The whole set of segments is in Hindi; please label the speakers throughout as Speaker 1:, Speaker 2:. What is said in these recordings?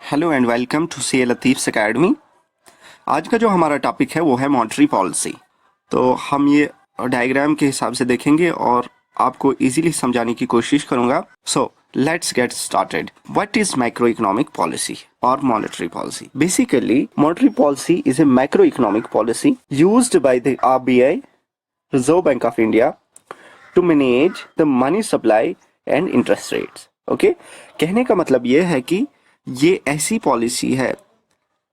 Speaker 1: Hello and welcome to C Latif's academy. आज का जो हमारा टॉपिक है वो है मॉनेटरी पॉलिसी। तो हम ये डायग्राम के हिसाब से देखेंगे और आपको इजीली समझाने की कोशिश करूंगा। So let's get started. What is macro economic policy और monetary policy? Basically monetary policy is a macro economic policy used by the RBI, reserve bank of India, to manage the money supply and interest rates. Okay, कहने का मतलब ये है कि ये ऐसी पॉलिसी है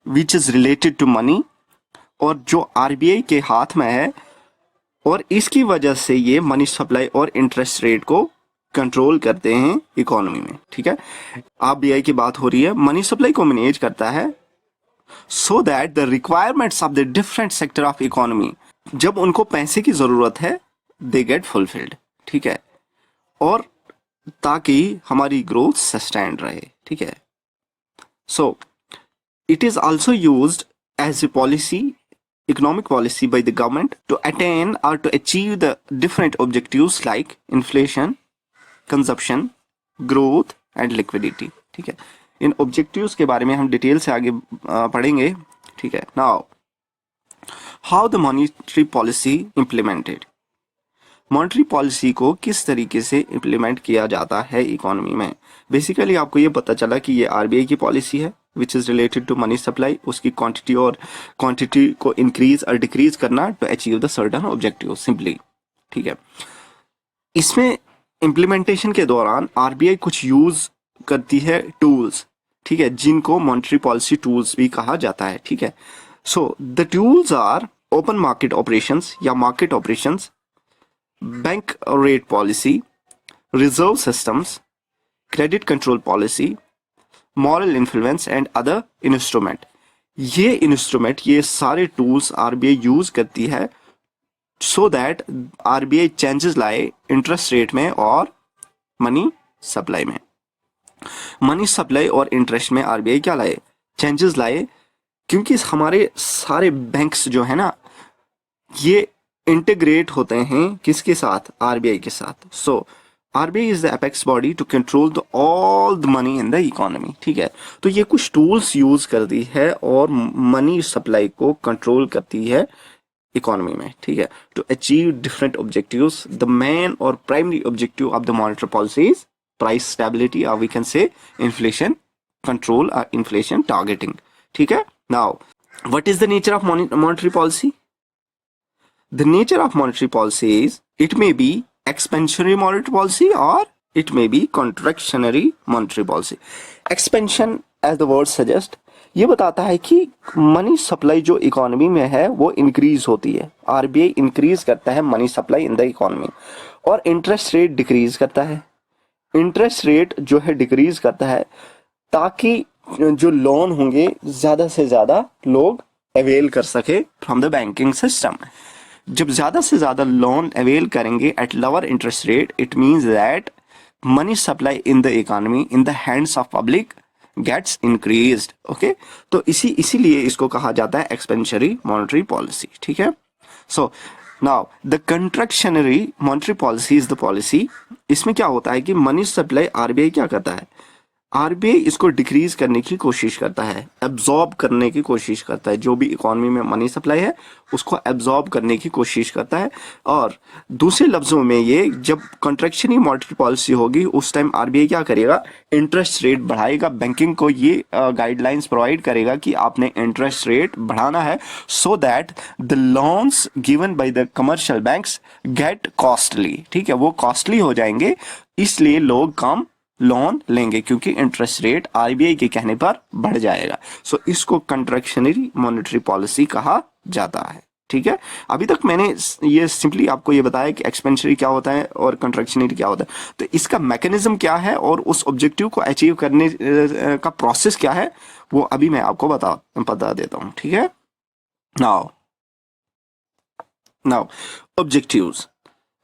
Speaker 1: which is related to money और जो आरबीआई के हाथ में है, और इसकी वजह से ये मनी सप्लाई और इंटरेस्ट रेट को कंट्रोल करते हैं इकोनॉमी में। ठीक है, आरबीआई की बात हो रही है, मनी सप्लाई को मैनेज करता है so that the requirements of the different sector of economy, जब उनको पैसे की जरूरत है, दे गेट फुलफिल्ड। ठीक है, और ताकि हमारी ग्रोथ सस्टेन रहे। ठीक है, so it is also used as a policy, economic policy by the government to attain or to achieve the different objectives like inflation, consumption, growth and liquidity। ठीक है, इन objectives के बारे में हम डिटेल से आगे पढ़ेंगे। ठीक है, now how the monetary policy implemented। Monetary policy को किस तरीके से इम्प्लीमेंट किया जाता है इकोनॉमी में। बेसिकली आपको ये पता चला कि ये आरबीआई की पॉलिसी है which is related to money supply, उसकी क्वांटिटी को इंक्रीज और डिक्रीज करना to achieve the certain objective simply. ठीक है, इसमें इम्प्लीमेंटेशन के दौरान आरबीआई कुछ यूज करती है टूल्स, ठीक है, जिनको मॉनेटरी पॉलिसी टूल्स भी कहा जाता है। ठीक है, so the tools are open market operations या market operations, bank rate policy, reserve systems, credit control policy, moral influence and other instrument. ये सारे टूल्स आरबीआई यूज करती है सो दैट आरबीआई चेंजेस लाए इंटरेस्ट रेट में और मनी सप्लाई में। मनी सप्लाई और इंटरेस्ट में आरबीआई क्या लाए? चेंजेस लाए, क्योंकि हमारे सारे बैंक्स जो है ना, ये इंटीग्रेट होते हैं किसके साथ? आरबीआई के साथ। So RBI is the apex body to control the all the money in the economy. ठीक है, तो ये कुछ टूल्स यूज करती है और मनी सप्लाई को कंट्रोल करती है इकोनॉमी में। ठीक है, to achieve different objectives. The main और primary objective of the monetary policy is price stability, और we can say inflation control और इन्फ्लेशन टारगेटिंग। ठीक है, now what is the nature of monetary policy? The nature of monetary policy is it may be expansionary monetary policy or it may be contractionary monetary policy. Expansion, as the word suggest, ये बताता है कि मनी सप्लाई जो इकोनॉमी में है वो इंक्रीज होती है, आरबीआई इंक्रीज करता है money supply in the economy, और इंटरेस्ट रेट डिक्रीज करता है। इंटरेस्ट रेट जो है डिक्रीज करता है ताकि जो लोन होंगे ज्यादा से ज्यादा लोग अवेल कर सके फ्रॉम द बैंकिंग सिस्टम। जब ज्यादा से ज्यादा लोन अवेल करेंगे at lower interest rate, it means that money supply in the economy in the hands of public gets increased. Okay, तो इसीलिए इसको कहा जाता है एक्सपेंशनरी मॉनेटरी पॉलिसी। ठीक है, so now the contractionary monetary policy is the policy. इसमें क्या होता है कि मनी सप्लाई आरबीआई क्या करता है? आरबीआई इसको डिक्रीज करने की कोशिश करता है, एब्जॉर्ब करने की कोशिश करता है। जो भी इकोनॉमी में मनी सप्लाई है उसको एब्जॉर्ब करने की कोशिश करता है। और दूसरे लफ्जों में ये, जब कंट्रैक्शनरी मॉनेटरी पॉलिसी होगी उस टाइम आरबीआई क्या करेगा? इंटरेस्ट रेट बढ़ाएगा, बैंकिंग को ये गाइडलाइंस प्रोवाइड करेगा कि आपने इंटरेस्ट रेट बढ़ाना है so that the loans given by the commercial banks get costly. ठीक है, वो कॉस्टली हो जाएंगे, इसलिए लोग कम लोन लेंगे क्योंकि इंटरेस्ट रेट आरबीआई के कहने पर बढ़ जाएगा। सो इसको कंट्रैक्शनरी मॉनेटरी पॉलिसी कहा जाता है। ठीक है, अभी तक मैंने ये सिंपली आपको ये बताया कि एक्सपेंशनरी क्या होता है और कंट्रैक्शनरी क्या होता है, तो इसका मैकेनिज्म क्या है और उस ऑब्जेक्टिव को अचीव करने का प्रोसेस क्या है वो अभी मैं आपको बता देता हूं। ठीक है, now objectives.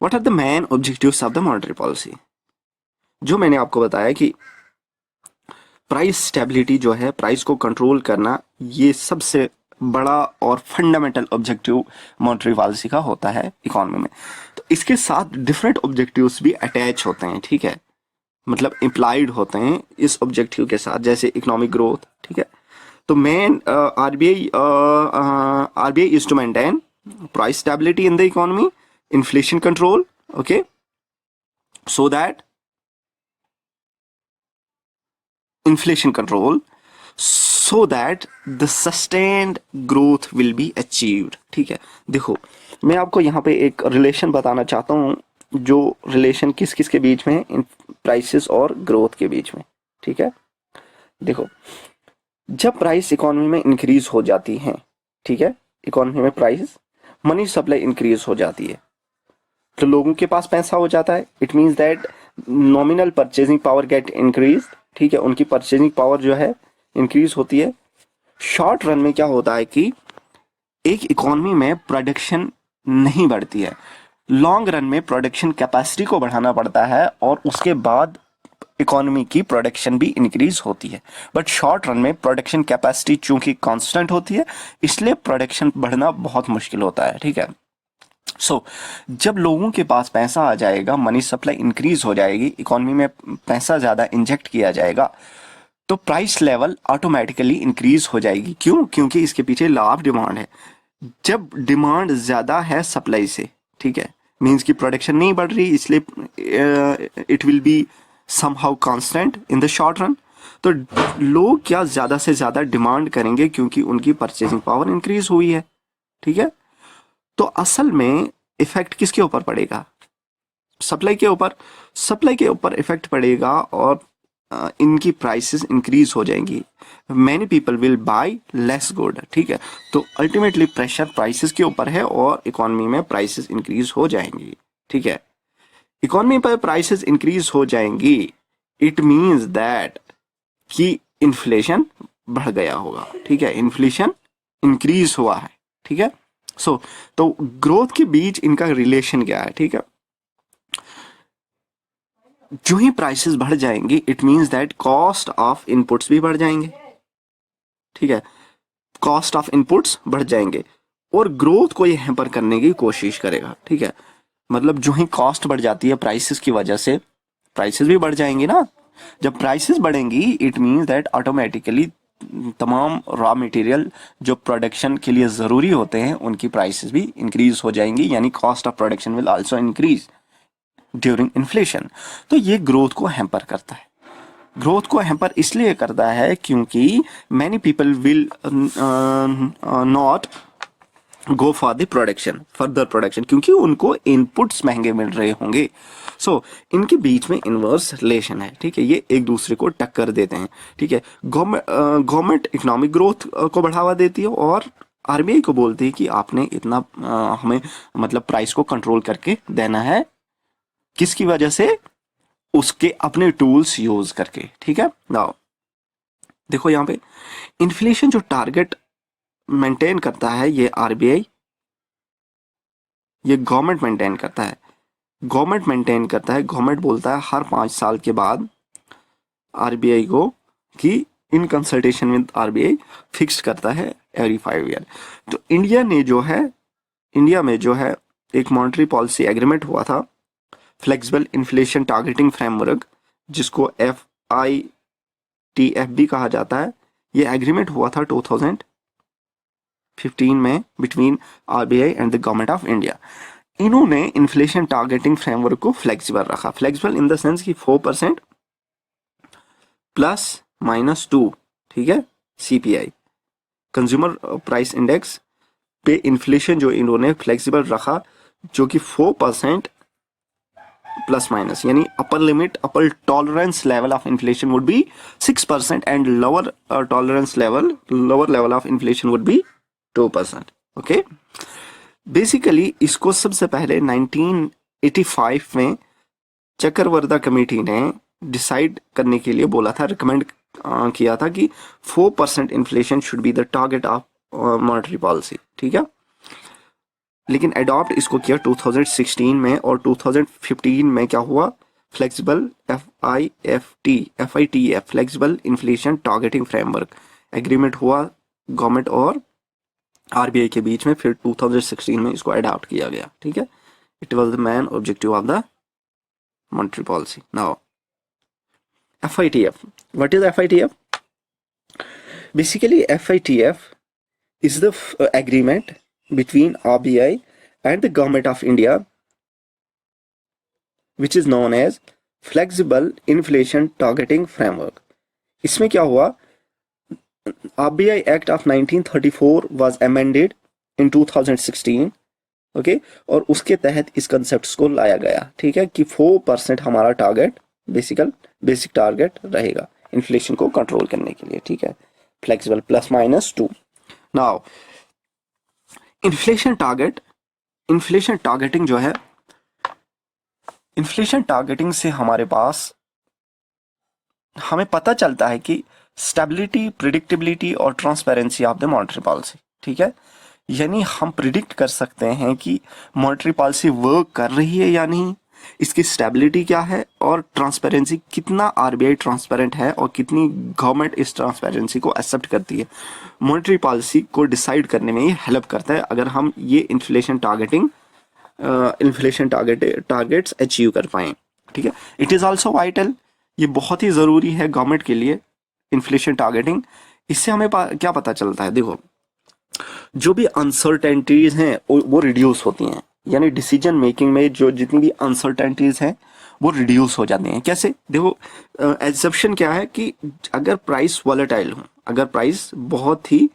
Speaker 1: What are the main objectives of the monetary policy? जो मैंने आपको बताया कि प्राइस स्टेबिलिटी जो है, प्राइस को कंट्रोल करना, ये सबसे बड़ा और फंडामेंटल ऑब्जेक्टिव मॉनेटरी पॉलिसी का होता है इकोनॉमी में। तो इसके साथ डिफरेंट ऑब्जेक्टिव्स भी अटैच होते हैं। ठीक है, मतलब इम्प्लाइड होते हैं इस ऑब्जेक्टिव के साथ, जैसे इकोनॉमिक ग्रोथ, ठीक है। तो main RBI is to maintain price stability in the economy, inflation control, okay, so that inflation control, so that the sustained growth will be achieved। ठीक है, देखो मैं आपको यहाँ पे एक रिलेशन बताना चाहता हूँ, जो रिलेशन किस किस के बीच में, इन प्राइसेस और ग्रोथ के बीच में। ठीक है, देखो जब प्राइस इकोनॉमी में इंक्रीज हो जाती है, ठीक है, इकोनॉमी में प्राइस, मनी सप्लाई इंक्रीज हो जाती है, तो लोगों के पास पैसा हो जाता है। It means that nominal purchasing power gate increase. ठीक है, उनकी परचेजिंग पावर जो है इंक्रीज होती है। शॉर्ट रन में क्या होता है कि एक इकोनॉमी में प्रोडक्शन नहीं बढ़ती है, लॉन्ग रन में प्रोडक्शन कैपेसिटी को बढ़ाना पड़ता है और उसके बाद इकोनॉमी की प्रोडक्शन भी इंक्रीज होती है। बट शॉर्ट रन में प्रोडक्शन कैपेसिटी चूंकि कांस्टेंट होती है, इसलिए प्रोडक्शन बढ़ना बहुत मुश्किल होता है। ठीक है, जब लोगों के पास पैसा आ जाएगा, मनी सप्लाई इंक्रीज हो जाएगी, इकोनॉमी में पैसा ज़्यादा इंजेक्ट किया जाएगा, तो प्राइस लेवल ऑटोमेटिकली इंक्रीज हो जाएगी। क्यों? क्योंकि इसके पीछे लॉ ऑफ डिमांड है। जब डिमांड ज़्यादा है सप्लाई से, ठीक है, मीन्स की प्रोडक्शन नहीं बढ़ रही, इसलिए it will be somehow constant in the short run. तो लोग क्या ज़्यादा से ज़्यादा डिमांड करेंगे क्योंकि उनकी परचेजिंग पावर इंक्रीज हुई है। ठीक है, तो असल में इफेक्ट किसके ऊपर पड़ेगा? सप्लाई के ऊपर। सप्लाई के ऊपर इफेक्ट पड़ेगा और इनकी प्राइसेस इंक्रीज हो जाएंगी। Many people will buy less good. ठीक है, तो अल्टीमेटली प्रेशर प्राइसेस के ऊपर है और इकोनॉमी में प्राइसेस इंक्रीज हो जाएंगी। ठीक है, इकोनॉमी पर प्राइसेस इंक्रीज हो जाएंगी, इट मीन्स दैट कि इन्फ्लेशन बढ़ गया होगा। ठीक है, इन्फ्लेशन इंक्रीज हुआ है। ठीक है, तो ग्रोथ के बीच इनका रिलेशन क्या है? ठीक है, जो ही प्राइसेस बढ़ जाएंगे, it means that cost of inputs भी बढ़ जाएंगे। ठीक है, कॉस्ट ऑफ इनपुट्स बढ़ जाएंगे और ग्रोथ को ये हैम्पर करने की कोशिश करेगा। ठीक है, मतलब जो ही कॉस्ट बढ़ जाती है प्राइसेस की वजह से, प्राइसेस भी बढ़ जाएंगी ना। जब प्राइसेस बढ़ेंगी, इट मींस दैट ऑटोमेटिकली तमाम रॉ मटेरियल जो प्रोडक्शन के लिए ज़रूरी होते हैं, उनकी प्राइसेस भी इंक्रीज हो जाएंगी, यानी cost of production will also increase during inflation. तो ये ग्रोथ को हैम्पर करता है। ग्रोथ को हैम्पर इसलिए करता है क्योंकि many people will not go for the production, further production, क्योंकि उनको इनपुट्स महंगे मिल रहे होंगे। इनके बीच में इनवर्स रिलेशन है। ठीक है, ये एक दूसरे को टक्कर देते हैं। ठीक है, गवर्नमेंट इकोनॉमिक ग्रोथ को बढ़ावा देती है और आरबीआई को बोलती है कि आपने इतना हमें मतलब प्राइस को कंट्रोल करके देना है। किसकी वजह से? उसके अपने टूल्स यूज करके। ठीक है, नाउ देखो यहाँ पे इन्फ्लेशन जो टारगेट मेंटेन करता है, ये आरबीआई, ये गवर्नमेंट मेंटेन करता है। गवर्नमेंट मेंटेन करता है, गवर्नमेंट बोलता है हर 5 साल के बाद आरबीआई को कि in consultation with RBI fix करता है एवरी 5 ईयर। तो इंडिया में जो है एक मॉनेटरी पॉलिसी एग्रीमेंट हुआ था, फ्लेक्सिबल इन्फ्लेशन टारगेटिंग फ्रेमवर्क, जिसको FITF भी कहा जाता है। ये एग्रीमेंट हुआ था 2015 में between RBI and the government of India. इन्होंने इन्फ्लेशन टारगेटिंग फ्रेमवर्क को फ्लेक्सिबल रखा। फ्लेक्सिबल इन द सेंस कि 4% ±2। ठीक है, CPI, कंज्यूमर प्राइस इंडेक्स पे इन्फ्लेशन जो इन्होंने फ्लेक्सिबल रखा, जो कि 4% प्लस माइनस, यानी upper limit, upper tolerance level of inflation would be 6% and lower tolerance level, lower level of inflation would be 2%। Okay, basically इसको सबसे पहले 1985 में चक्रवर्ती कमेटी ने डिसाइड करने के लिए बोला था, रिकमेंड किया था कि 4% inflation should be the target of monetary policy. ठीक है, लेकिन अडॉप्ट इसको किया 2016 में और 2015 में क्या हुआ? Flexible FITF flexible inflation targeting framework agreement हुआ गवर्नमेंट और आरबीआई के बीच में। फिर 2016 में इसको अडॉप्ट किया गया। ठीक है, it was the main objective of the monetary policy. Now FITF. What is FITF? Basically, FITF is the agreement between RBI and the government of India, which is known as Flexible Inflation Targeting Framework. इसमें क्या हुआ, RBI Act of 1934 was amended in 2016, okay और उसके तहत इस कंसेप्ट को लाया गया, ठीक है, कि 4% हमारा टारगेट बेसिक टारगेट रहेगा इन्फ्लेशन को कंट्रोल करने के लिए, ठीक है, फ्लेक्सिबल ±2। नाउ इन्फ्लेशन टारगेटिंग जो है, इन्फ्लेशन टारगेटिंग से हमारे पास हमें पता चलता है कि स्टेबिलिटी, प्रिडिक्टेबिलिटी और transparency of the monetary policy, ठीक है, यानी हम प्रिडिक्ट कर सकते हैं कि मॉनेटरी पॉलिसी वर्क कर रही है या नहीं, इसकी स्टेबिलिटी क्या है और ट्रांसपेरेंसी, कितना आरबीआई ट्रांसपेरेंट है और कितनी गवर्नमेंट इस ट्रांसपेरेंसी को एक्सेप्ट करती है, मॉनेटरी पॉलिसी को डिसाइड करने में ये हेल्प करता है अगर हम ये इन्फ्लेशन टारगेट्स अचीव कर पाएँ, ठीक है। इट इज़ ऑल्सो वाइटल, ये बहुत ही ज़रूरी है गवर्नमेंट के लिए इन्फ्लेशन टारगेटिंग। इससे हमें क्या पता चलता है, देखो जो भी अनसर्टेनिटीज हैं वो रिड्यूस होती हैं, यानी डिसीजन मेकिंग में जो जितनी भी अनसर्टेनिटीज हैं वो रिड्यूस हो जाते हैं। कैसे, देखो एग्जप्शन क्या है कि अगर प्राइस वॉलेटाइल हो, अगर प्राइस बहुत ही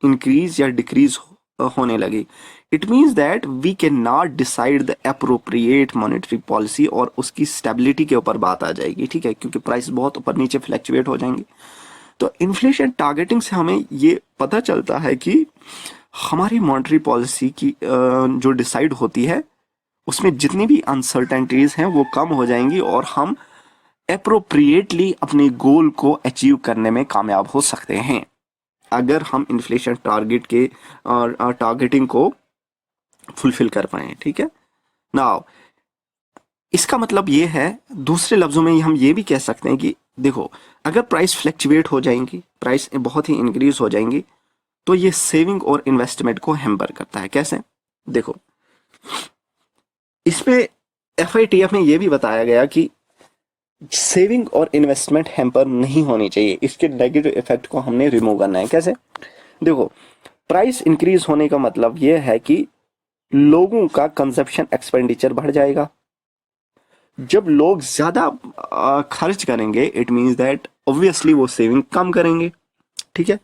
Speaker 1: इंक्रीज या डिक्रीज होने लगी, it means that we can not decide the appropriate monetary policy, और उसकी स्टेबिलिटी के ऊपर बात आ जाएगी, ठीक है, क्योंकि प्राइस बहुत ऊपर नीचे फ्लैक्चुएट हो जाएंगे। तो इन्फ्लेशन टारगेटिंग से हमें ये पता चलता है कि हमारी मॉनेटरी पॉलिसी की जो डिसाइड होती है उसमें जितनी भी अनसर्टेनिटीज हैं वो कम हो जाएंगी और हम अप्रोप्रिएटली अपने गोल को अचीव करने में कामयाब हो सकते हैं अगर हम इन्फ्लेशन टारगेटिंग को फुलफिल कर पाए, ठीक है। नाउ इसका मतलब ये है, दूसरे लफ्जों में हम ये भी कह सकते हैं कि देखो अगर प्राइस फ्लैक्चुएट हो जाएंगी, प्राइस बहुत ही इंक्रीज हो जाएंगी, तो ये सेविंग और इन्वेस्टमेंट को हैम्पर करता है। कैसे, देखो इसमें FITF में ये भी बताया गया कि सेविंग और इन्वेस्टमेंट हैम्पर नहीं होनी चाहिए, इसके नेगेटिव इफेक्ट को हमने रिमूव करना है। कैसे, देखो प्राइस इंक्रीज होने का मतलब ये है कि लोगों का कंजप्शन एक्सपेंडिचर बढ़ जाएगा। जब लोग ज्यादा खर्च करेंगे, इट मीन्स दैट ऑब्वियसली वो सेविंग कम करेंगे, ठीक है।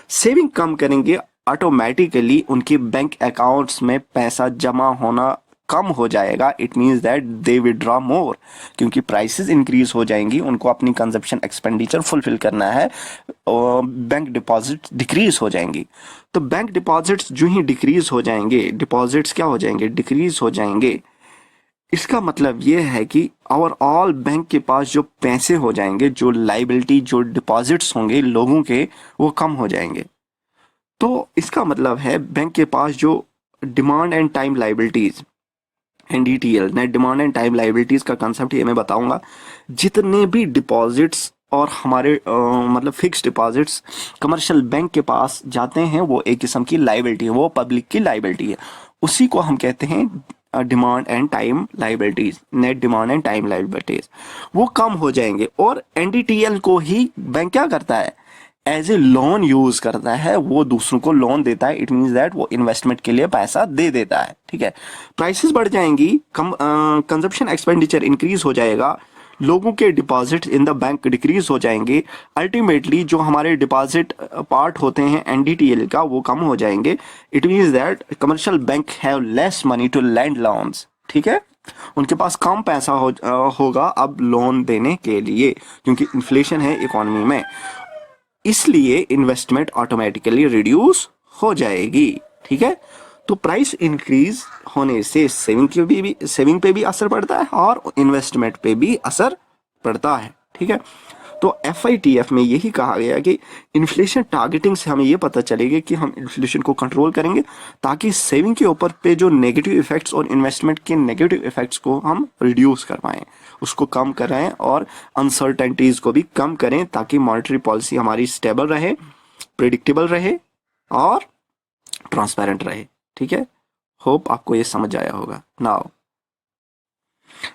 Speaker 1: सेविंग कम करेंगे, ऑटोमेटिकली उनके बैंक अकाउंट्स में पैसा जमा होना कम हो जाएगा। It means that they withdraw more, क्योंकि प्राइसेस इंक्रीज हो जाएंगी, उनको अपनी कंजप्शन एक्सपेंडिचर फुलफिल करना है, और बैंक डिपॉजिट डिक्रीज हो जाएंगी। तो बैंक डिपॉजिट्स जो ही डिक्रीज हो जाएंगे, डिपॉजिट्स क्या हो जाएंगे, डिक्रीज हो जाएंगे। इसका मतलब ये है कि ओवरऑल बैंक के पास जो पैसे हो जाएंगे, जो लाइबिलिटी, जो डिपॉजिट्स होंगे लोगों के, वो कम हो जाएंगे। तो इसका मतलब है बैंक के पास जो demand and time liabilities, NDTL, net demand and time liabilities का कंसेप्ट ये मैं बताऊंगा। जितने भी डिपॉजिट्स और हमारे मतलब फिक्स डिपॉजिट्स कमर्शियल बैंक के पास जाते हैं, वो एक किस्म की लाइबिलिटी है, वो पब्लिक की लाइबिलिटी है, उसी को हम कहते हैं demand and time liabilities, net demand and time liabilities, वो कम हो जाएंगे। और NDTL को ही बैंक क्या करता है, एज ए लोन यूज करता है, वो दूसरों को लोन देता है। इट मीन्स दैट वो इन्वेस्टमेंट के लिए पैसा दे देता है, ठीक है। प्राइसेस बढ़ जाएंगी, कंजप्शन एक्सपेंडिचर इंक्रीज हो जाएगा, लोगों के deposit in the bank decrease हो जाएंगे। अल्टीमेटली जो हमारे डिपॉजिट पार्ट होते हैं NDTL का, वो कम हो जाएंगे। It means that commercial bank have less money to lend loans, ठीक है, उनके पास कम पैसा होगा अब लोन देने के लिए, क्योंकि इन्फ्लेशन है इकोनॉमी में, इसलिए इन्वेस्टमेंट ऑटोमेटिकली रिड्यूस हो जाएगी, ठीक है। तो प्राइस इंक्रीज होने से सेविंग पे भी असर पड़ता है और इन्वेस्टमेंट पे भी असर पड़ता है, ठीक है। तो FITF में यही कहा गया कि इन्फ्लेशन टारगेटिंग से हमें यह पता चलेगा कि हम इन्फ्लेशन को कंट्रोल करेंगे, ताकि सेविंग के ऊपर पे जो नेगेटिव इफेक्ट्स और इन्वेस्टमेंट के नेगेटिव इफेक्ट्स को हम रिड्यूस कर पाएँ, उसको कम करें और अनसर्टेनिटीज को भी कम करें, ताकि मॉनेटरी पॉलिसी हमारी स्टेबल रहे, प्रिडिक्टेबल रहे और ट्रांसपेरेंट रहे, ठीक है। होप आपको ये समझ आया होगा। नाउ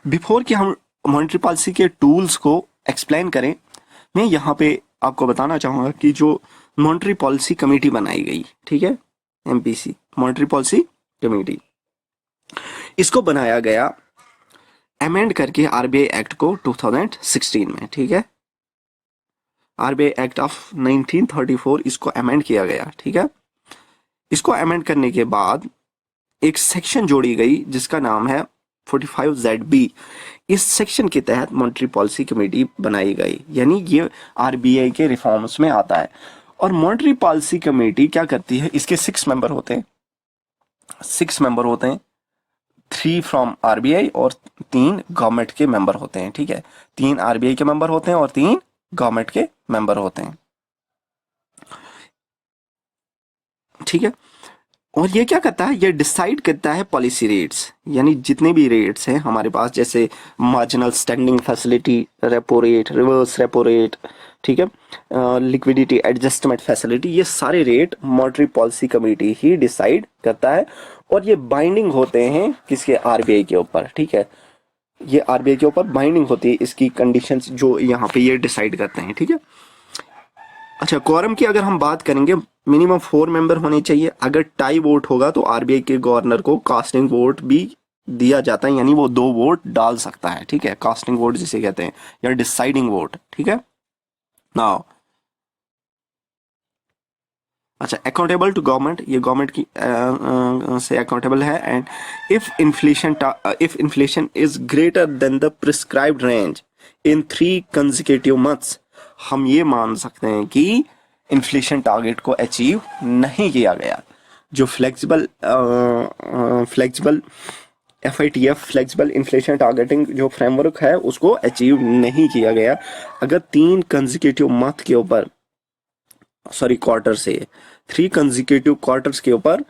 Speaker 1: बिफोर कि हम मॉनेटरी पॉलिसी के टूल्स को एक्सप्लेन करें, मैं यहाँ पे आपको बताना चाहूँगा कि जो मॉनेटरी पॉलिसी कमेटी बनाई गई, ठीक है, एमपीसी मॉनेटरी पॉलिसी कमेटी, इसको बनाया गया अमेंड करके आरबीआई एक्ट को 2016 में, ठीक है, आरबीआई एक्ट ऑफ 1934 इसको अमेंड किया गया, ठीक है। इसको अमेंड करने के बाद एक सेक्शन जोड़ी गई जिसका नाम है 45ZB। इस सेक्शन के तहत मॉनेटरी पॉलिसी कमेटी बनाई गई, यानी ये आरबीआई के रिफॉर्म्स में आता है। और मॉनेटरी पॉलिसी कमेटी क्या करती है, इसके 6 मेंबर होते हैं, 6 मेंबर होते हैं, 3 फ्रॉम आरबीआई और 3 गवर्नमेंट के मेंबर होते हैं, ठीक है। 3 आरबीआई के मेंबर होते हैं और 3 गवर्नमेंट के मेंबर होते हैं, ठीक है। और ये क्या करता है, ये डिसाइड करता है पॉलिसी रेट्स, यानी जितने भी रेट्स हैं हमारे पास, जैसे marginal standing facility, repo rate, reverse repo rate, ठीक है, लिक्विडिटी एडजस्टमेंट फैसिलिटी, ये सारे रेट मॉनेटरी पॉलिसी कमेटी ही डिसाइड करता है। और ये बाइंडिंग होते हैं किसके, आरबीआई के ऊपर, ठीक है। ये आरबीआई के ऊपर बाइंडिंग होती है, इसकी कंडीशंस जो यहाँ पे ये डिसाइड करते हैं, ठीक है। अच्छा, क्वारम की अगर हम बात करेंगे, मिनिमम 4 मेंबर होने चाहिए। अगर टाई वोट होगा तो आरबीआई के गवर्नर को कास्टिंग वोट भी दिया जाता है, यानी वो 2 वोट डाल सकता है, ठीक है, कास्टिंग वोट जिसे कहते हैं, या डिसाइडिंग वोट, ठीक है। नाउ अच्छा, अकाउंटेबल टू गवर्नमेंट, ये गवर्नमेंट की से अकाउंटेबल है। And if inflation is greater than the prescribed range in 3 consecutive months, हम ये मान सकते हैं कि इन्फ्लेशन टारगेट को अचीव नहीं किया गया। जो flexible FITF flexible inflation targeting जो फ्रेमवर्क है उसको अचीव नहीं किया गया। अगर 3 कंसेक्यूटिव मंथ के ऊपर, सॉरी क्वार्टर से 3 कंसेक्यूटिव क्वार्टर्स के ऊपर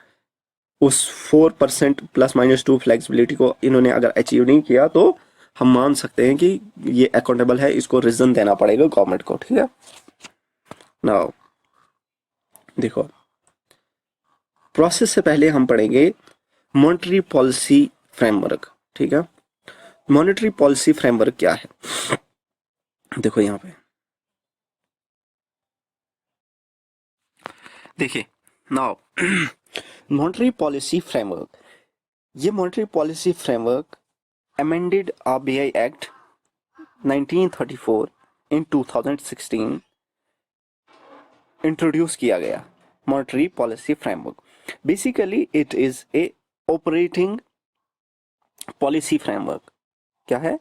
Speaker 1: उस 4% ±2 फ्लेक्सिबिलिटी को इन्होंने अगर अचीव नहीं किया तो हम मान सकते हैं कि ये अकाउंटेबल है, इसको रीजन देना पड़ेगा गवर्नमेंट को, ठीक है। नाउ देखो, प्रोसेस से पहले हम पढ़ेंगे मॉनेटरी पॉलिसी फ्रेमवर्क, ठीक है। मॉनेटरी पॉलिसी फ्रेमवर्क क्या है, देखो यहां पे देखिए। नाउ मॉनेटरी पॉलिसी फ्रेमवर्क, ये monetary policy framework amended RBI act 1934 इन 2016 इंट्रोड्यूस किया गया। Monetary policy framework basically it is a operating policy framework. क्या है,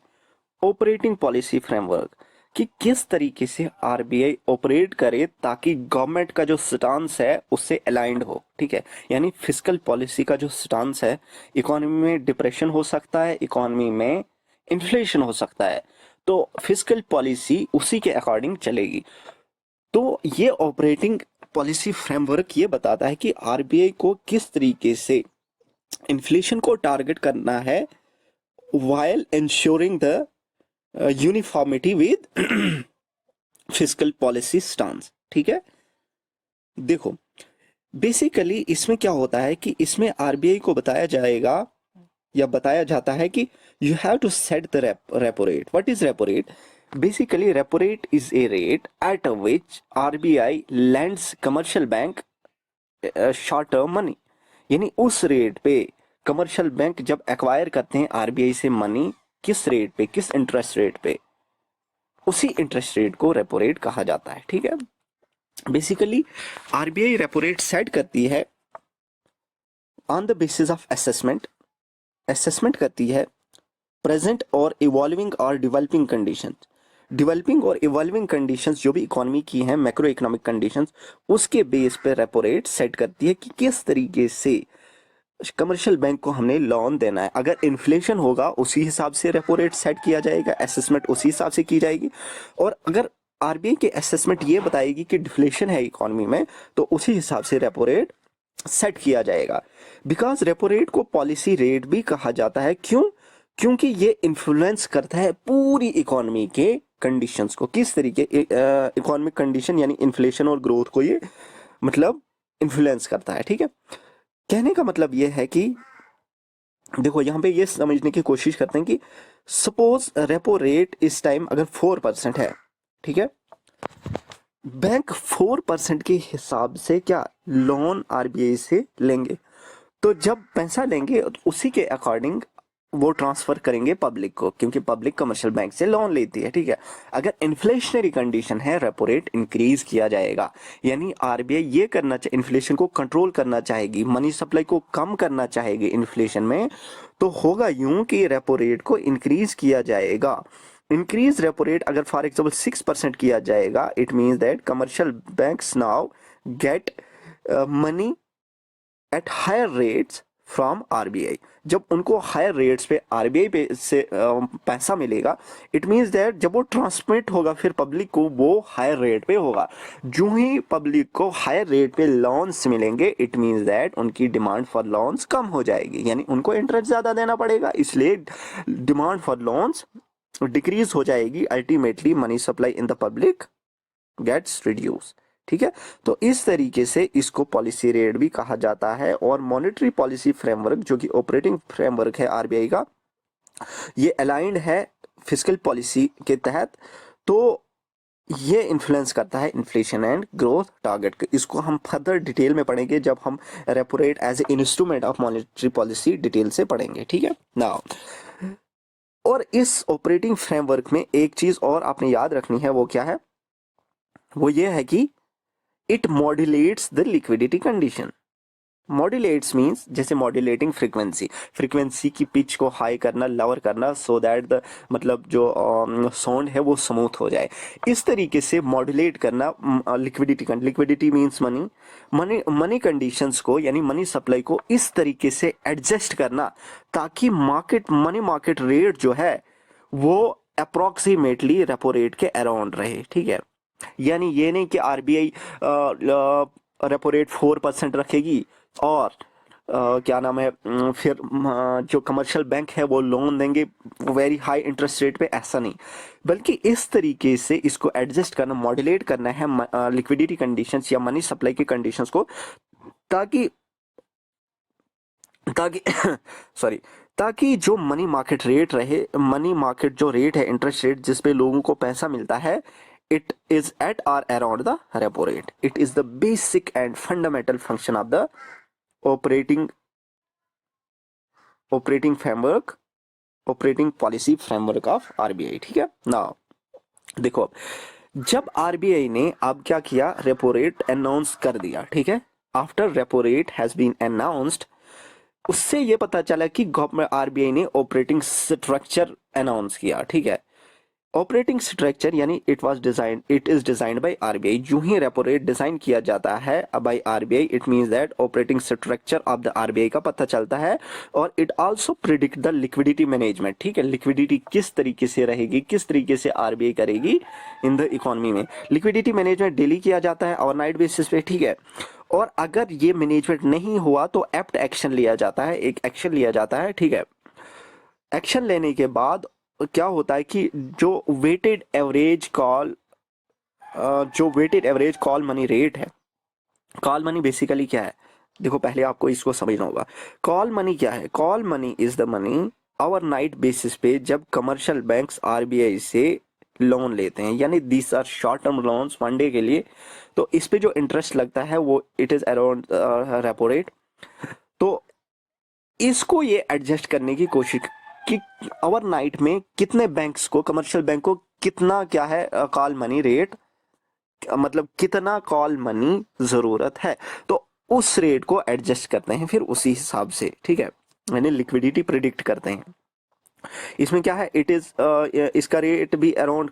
Speaker 1: ऑपरेटिंग पॉलिसी फ्रेमवर्क, कि किस तरीके से आरबीआई ऑपरेट करे ताकि गवर्नमेंट का जो स्टांस है उससे अलाइंड हो, ठीक है। यानी फिस्कल पॉलिसी का जो स्टांस है, इकोनॉमी में डिप्रेशन हो सकता है, इकोनॉमी में इन्फ्लेशन हो सकता है, तो फिस्कल पॉलिसी उसी के अकॉर्डिंग चलेगी। तो ये ऑपरेटिंग पॉलिसी फ्रेमवर्क ये बताता है कि आरबीआई को किस तरीके से इन्फ्लेशन को टारगेट करना है while ensuring the uniformity with fiscal policy stance, ठीक है। देखो बेसिकली इसमें क्या होता है कि इसमें आरबीआई को बताया जाएगा या बताया जाता है कि you have to set the repo rate. What is repo rate? Basically repo rate is a rate at which RBI lends commercial bank short term money, यानी उस रेट पे कमर्शियल बैंक जब एक्वायर करते हैं आरबीआई से मनी, किस रेट पे, किस इंटरेस्ट रेट पे, उसी इंटरेस्ट रेट को रेपो रेट कहा जाता है, ठीक है। Basically RBI repo rate set करती है on the basis of assessment करती है प्रेजेंट और इवॉल्विंग और डेवलपिंग कंडीशन, डेवलपिंग और इवॉल्विंग कंडीशंस जो भी इकोनॉमी की हैं, मैक्रो इकोनॉमिक कंडीशंस, उसके बेस पे रेपो रेट सेट करती है कि किस तरीके से कमर्शियल बैंक को हमने लोन देना है। अगर इन्फ्लेशन होगा उसी हिसाब से रेपो रेट सेट किया जाएगा, असेसमेंट उसी हिसाब से की जाएगी। और अगर आरबीआई की असेसमेंट ये बताएगी कि डिफ्लेशन है इकोनॉमी में, तो उसी हिसाब से रेपो रेट सेट किया जाएगा। बिकॉज रेपो रेट को पॉलिसी रेट भी कहा जाता है, क्यों? क्योंकि ये इन्फ्लुएंस करता है पूरी इकोनॉमी के कंडीशंस को, किस तरीके इकोनॉमिक कंडीशन यानी इन्फ्लेशन और ग्रोथ को ये मतलब इन्फ्लुएंस करता है, ठीक है। कहने का मतलब ये है कि देखो यहां पे ये समझने की कोशिश करते हैं कि सपोज रेपो रेट इस टाइम अगर 4% है, ठीक है, बैंक 4% के हिसाब से क्या लोन आरबीआई से लेंगे। तो जब पैसा लेंगे तो उसी के अकॉर्डिंग वो ट्रांसफर करेंगे पब्लिक को, क्योंकि पब्लिक कमर्शियल बैंक से लोन लेती है, ठीक है। अगर इन्फ्लेशनरी कंडीशन है, रेपो रेट इंक्रीज किया जाएगा, यानी आरबीआई ये करना चाहिए, इन्फ्लेशन को कंट्रोल करना चाहेगी, मनी सप्लाई को कम करना चाहेगी इन्फ्लेशन में, तो होगा यूं कि रेपो रेट को इंक्रीज किया जाएगा। इंक्रीज रेपो रेट अगर फॉर एग्जाम्पल 6% किया जाएगा, it means that commercial banks now get money at higher rates from RBI. जब उनको हायर रेट्स पे आरबीआई पे से पैसा मिलेगा, इट मींस दैट जब वो ट्रांसमिट होगा फिर पब्लिक को, वो हायर रेट पे होगा। जो ही पब्लिक को हायर रेट पे लोन्स मिलेंगे, इट मींस दैट उनकी डिमांड फॉर लोन्स कम हो जाएगी, यानी उनको इंटरेस्ट ज़्यादा देना पड़ेगा, इसलिए डिमांड फॉर लोन्स डिक्रीज हो जाएगी। Ultimately money supply in the public gets reduce, ठीक है। तो इस तरीके से इसको पॉलिसी रेट भी कहा जाता है। और मॉनेटरी पॉलिसी फ्रेमवर्क जो कि ऑपरेटिंग फ्रेमवर्क है आरबीआई का, ये अलाइंड है फिस्कल पॉलिसी के तहत। तो ये इन्फ्लुएंस करता है इन्फ्लेशन एंड ग्रोथ टारगेट। इसको हम फर्दर डिटेल में पढ़ेंगे जब हम repo rate as a instrument of monetary policy detail से पढ़ेंगे, ठीक है नाउ। और इस ऑपरेटिंग फ्रेमवर्क में एक चीज और आपने याद रखनी है, वो क्या है, वो ये है कि it modulates the liquidity condition. Modulates means जैसे मॉड्यूलेटिंग फ्रीक्वेंसी, फ्रीक्वेंसी की पिच को हाई करना, लोअर करना, सो दैट द मतलब जो साउंड है वो स्मूथ हो जाए। इस तरीके से मॉड्यूलेट करना liquidity means money, money conditions को, यानी मनी सप्लाई को इस तरीके से एडजस्ट करना ताकि मनी मार्केट रेट जो है वो अप्रोक्सीमेटली रेपो रेट के अराउंड रहे, ठीक है। यानी ये नहीं कि आरबीआई रेपो रेट 4% रखेगी और क्या नाम है फिर जो कमर्शियल बैंक है वो लोन देंगे वेरी हाई इंटरेस्ट रेट पे, ऐसा नहीं, बल्कि इस तरीके से इसको एडजस्ट करना, मॉड्यूलेट करना है लिक्विडिटी कंडीशंस या मनी सप्लाई की कंडीशंस को, ताकि ताकि सॉरी, ताकि जो मनी मार्केट रेट रहे, मनी मार्केट जो रेट है, इंटरेस्ट रेट जिस पे लोगों को पैसा मिलता है, it is at or around the repo rate. It is the basic and fundamental function of the operating framework, operating policy framework of RBI, ठीक है। now देखो, जब आरबीआई ने अब क्या किया, रेपो रेट अनाउंस कर दिया, ठीक है। After repo rate has been announced, उससे ये पता चला कि गवर्नमेंट आरबीआई ने ऑपरेटिंग स्ट्रक्चर अनाउंस किया, ठीक है। ऑपरेटिंग स्ट्रक्चर यानी it is designed by RBI. जो ही रेपो रेट डिजाइन किया जाता है by RBI, it means that operating structure of the RBI का पता चलता है। और it also predict the liquidity management, ठीक है। लिक्विडिटी किस तरीके से रहेगी, किस तरीके से आरबीआई करेगी इन द इकोनॉमी में। लिक्विडिटी मैनेजमेंट डेली किया जाता है ओवरनाइट बेसिस पे, ठीक है। और अगर ये मैनेजमेंट नहीं हुआ तो एप्ट एक्शन लिया जाता है, एक एक्शन लिया जाता है, ठीक है। एक्शन लेने के बाद क्या होता है कि जो weighted average call money rate है, कॉल मनी बेसिकली क्या है, देखो पहले आपको इसको समझना होगा। कॉल मनी क्या है, call money is the money overnight basis पे जब कमर्शियल बैंक्स आरबीआई से लोन लेते हैं, यानी these are short term loans 1 day के लिए, तो इस पे जो इंटरेस्ट लगता है वो it is around repo rate. तो इसको ये एडजस्ट करने की कोशिश कि ओवरनाइट में कितने बैंक्स को, कमर्शियल बैंक को कितना क्या है कॉल मनी रेट, मतलब कितना कॉल मनी जरूरत है, तो उस रेट को एडजस्ट करते हैं फिर उसी हिसाब से, ठीक है। यानी लिक्विडिटी प्रिडिक्ट करते हैं। इसमें क्या है, इट इज इसका रेट भी अराउंड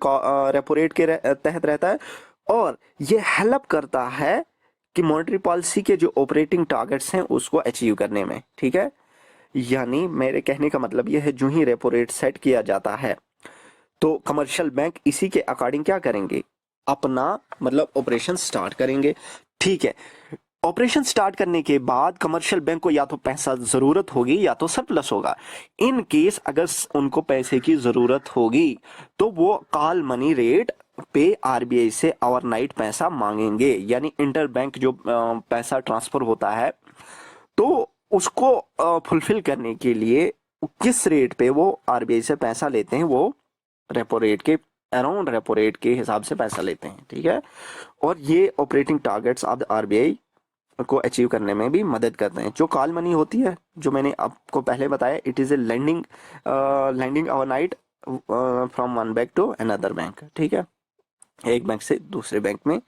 Speaker 1: रेपो रेट के तहत रहता है। और ये हेल्प करता है कि मॉनेटरी पॉलिसी के जो ऑपरेटिंग टारगेट्स हैं उसको अचीव करने में, ठीक है। यानी मेरे कहने का मतलब यह है, जो ही रेपो रेट सेट किया जाता है तो कमर्शियल बैंक इसी के अकॉर्डिंग क्या करेंगे, अपना मतलब ऑपरेशन स्टार्ट करेंगे, ठीक है। ऑपरेशन स्टार्ट करने के बाद कमर्शियल बैंक को या तो पैसा जरूरत होगी या तो सरप्लस होगा। इन केस अगर उनको पैसे की जरूरत होगी तो वो कॉल मनी रेट पे आरबीआई से ओवरनाइट पैसा मांगेंगे, यानी इंटर बैंक जो पैसा ट्रांसफर होता है तो उसको फुलफिल करने के लिए किस रेट पे वो आरबीआई से पैसा लेते हैं, वो रेपो रेट के अराउंड रेपो रेट के हिसाब से पैसा लेते हैं, ठीक है। और ये ऑपरेटिंग टारगेट्स ऑफ आरबीआई को अचीव करने में भी मदद करते हैं। जो कॉल मनी होती है, जो मैंने आपको पहले बताया, it is a lending overnight from one bank to another bank, ठीक है। एक बैंक से दूसरे बैंक में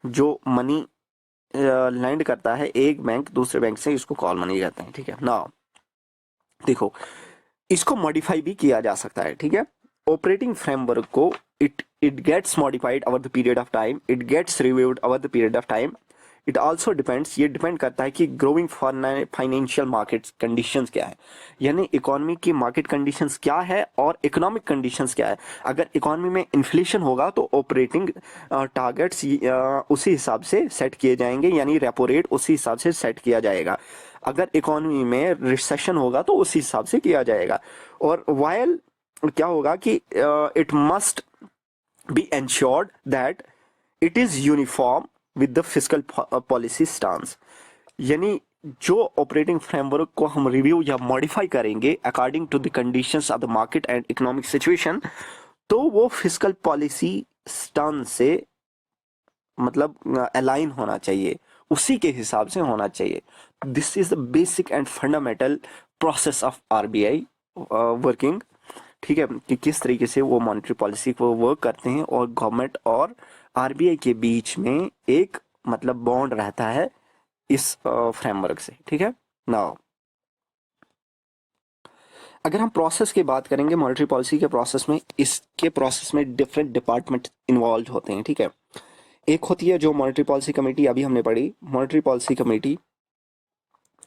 Speaker 1: जो मनी लैंड करता है एक बैंक दूसरे बैंक से, इसको कॉल मनी कहते हैं, ठीक है ना। देखो, इसको मॉडिफाई भी किया जा सकता है, ठीक है। ऑपरेटिंग फ्रेमवर्क को it gets modified over the period of time, it gets reviewed over the period of time. It also depends, ये डिपेंड करता है कि ग्रोइंग फाइनेंशियल मार्केट कंडीशंस क्या है, यानी इकोनॉमी की मार्केट कंडीशंस क्या है और इकोनॉमिक कंडीशंस क्या है। अगर इकोनॉमी में इन्फ्लेशन होगा तो ऑपरेटिंग टारगेट्स उसी हिसाब से सेट किए जाएंगे, यानी रेपो रेट उसी हिसाब से सेट किया जाएगा। अगर इकोनॉमी में रिसेशन होगा तो उसी हिसाब से किया जाएगा। और वाइल क्या होगा कि it must be ensured that it is uniform with the fiscal policy stance, यानी जो ऑपरेटिंग फ्रेमवर्क को हम रिव्यू या मॉडिफाई करेंगे according to the conditions of the market and economic situation, तो वो फिस्कल पॉलिसी स्टांस से मतलब अलाइन होना चाहिए, उसी के हिसाब से होना चाहिए। This is the basic and fundamental process of RBI working, ठीक है, कि किस तरीके से वो मॉनेटरी पॉलिसी को वर्क करते हैं और गवर्नमेंट और आरबीआई के बीच में एक मतलब बॉन्ड रहता है इस फ्रेमवर्क से, ठीक है। नाउ अगर हम प्रोसेस की बात करेंगे, मॉनेटरी पॉलिसी के प्रोसेस में, इसके प्रोसेस में डिफरेंट डिपार्टमेंट इन्वॉल्व होते हैं, ठीक है। एक होती है जो मॉनेटरी पॉलिसी कमेटी, अभी हमने पढ़ी। मॉनेटरी पॉलिसी कमेटी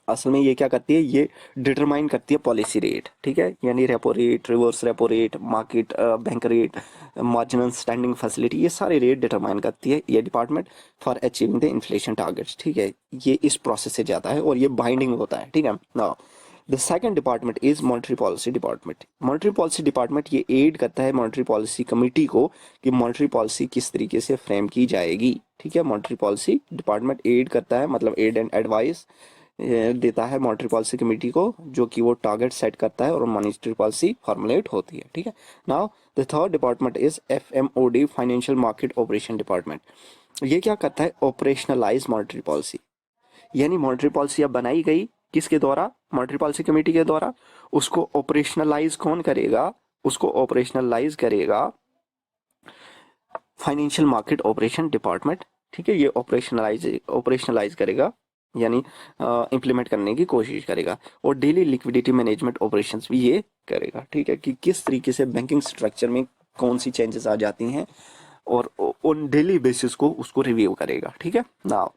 Speaker 1: असल में ये क्या करती है, ये डिटरमाइन करती है पॉलिसी रेट, ठीक है, यानी repo rate, reverse repo rate, market bank rate, marginal standing facility, ये सारे रेट डिटरमाइन करती है ये department for achieving the inflation targets, ठीक है। ये इस प्रोसेस से जाता है और ये बाइंडिंग होता है, ठीक है। Now the second department is monetary policy department. Monetary policy department ये एड करता है मॉनेटरी पॉलिसी कमेटी को कि मॉनेटरी पॉलिसी किस तरीके से फ्रेम की जाएगी, ठीक है। मॉनेटरी पॉलिसी डिपार्टमेंट एड करता है, मतलब एड एंड एडवाइस देता है मॉनेटरी पॉलिसी कमेटी को, जो कि वो टारगेट सेट करता है और मॉनेटरी पॉलिसी फॉर्मुलेट होती है, ठीक है। Now the third department is FMOD, financial market operation department. ये क्या करता है, ऑपरेशनलाइज मॉनेटरी पॉलिसी, यानी मॉनेटरी पॉलिसी अब बनाई गई किसके द्वारा, मॉनेटरी पॉलिसी कमेटी के द्वारा, उसको ऑपरेशनलाइज कौन करेगा, उसको ऑपरेशनलाइज करेगा फाइनेंशियल मार्केट ऑपरेशन डिपार्टमेंट, ठीक है। ये ऑपरेशनलाइज करेगा, यानी इम्प्लीमेंट करने की कोशिश करेगा। और डेली लिक्विडिटी मैनेजमेंट ऑपरेशंस भी ये करेगा, ठीक है, कि किस तरीके से बैंकिंग स्ट्रक्चर में कौन सी चेंजेस आ जाती हैं और ऑन डेली बेसिस को उसको रिव्यू करेगा, ठीक है। Now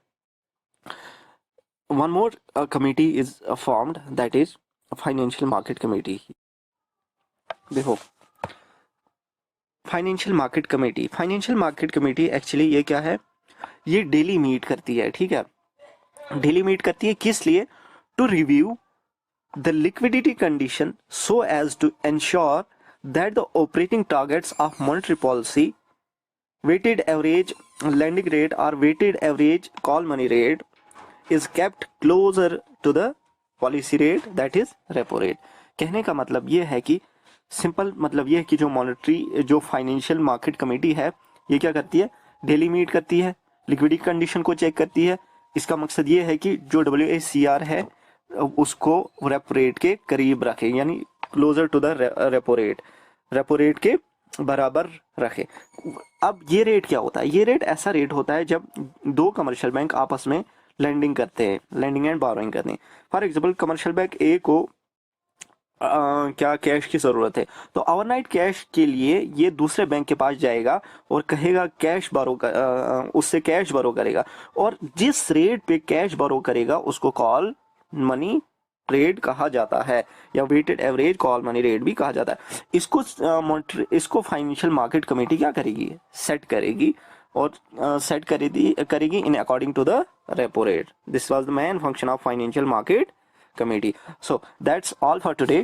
Speaker 1: one more committee is formed, that is financial market committee. देखो, फाइनेंशियल मार्केट कमेटी एक्चुअली ये क्या है, ये डेली मीट करती है, ठीक है। डेली मीट करती है किस लिए, to review the liquidity condition so as to ensure that the operating targets of monetary policy, weighted average lending rate or weighted average call money rate is kept closer to the policy rate, that is repo rate। कहने का मतलब ये है कि सिंपल मतलब ये है कि जो फाइनेंशियल मार्केट कमेटी है, ये क्या करती है, डेली मीट करती है, लिक्विडिटी कंडीशन को चेक करती है। इसका मकसद ये है कि जो WACR है उसको रेपो रेट के करीब रखे, यानी closer to the repo rate के बराबर रखे। अब ये रेट क्या होता है, ये रेट ऐसा रेट होता है जब दो कमर्शियल बैंक आपस में लेंडिंग करते हैं, लेंडिंग एंड बोरोइंग करते हैं। फॉर एग्जांपल, कमर्शियल बैंक ए को क्या कैश की ज़रूरत है, तो ओवरनाइट कैश के लिए ये दूसरे बैंक के पास जाएगा और कहेगा कैश बोरो उससे कैश बोरो करेगा, और जिस रेट पे कैश बोरो करेगा उसको कॉल मनी रेट कहा जाता है, या weighted average call money rate भी कहा जाता है। इसको फाइनेंशियल मार्केट कमेटी क्या करेगी, सेट करेगी, और सेट करेगी in according to the repo rate. This was the main function of financial market committee. So that's all for today.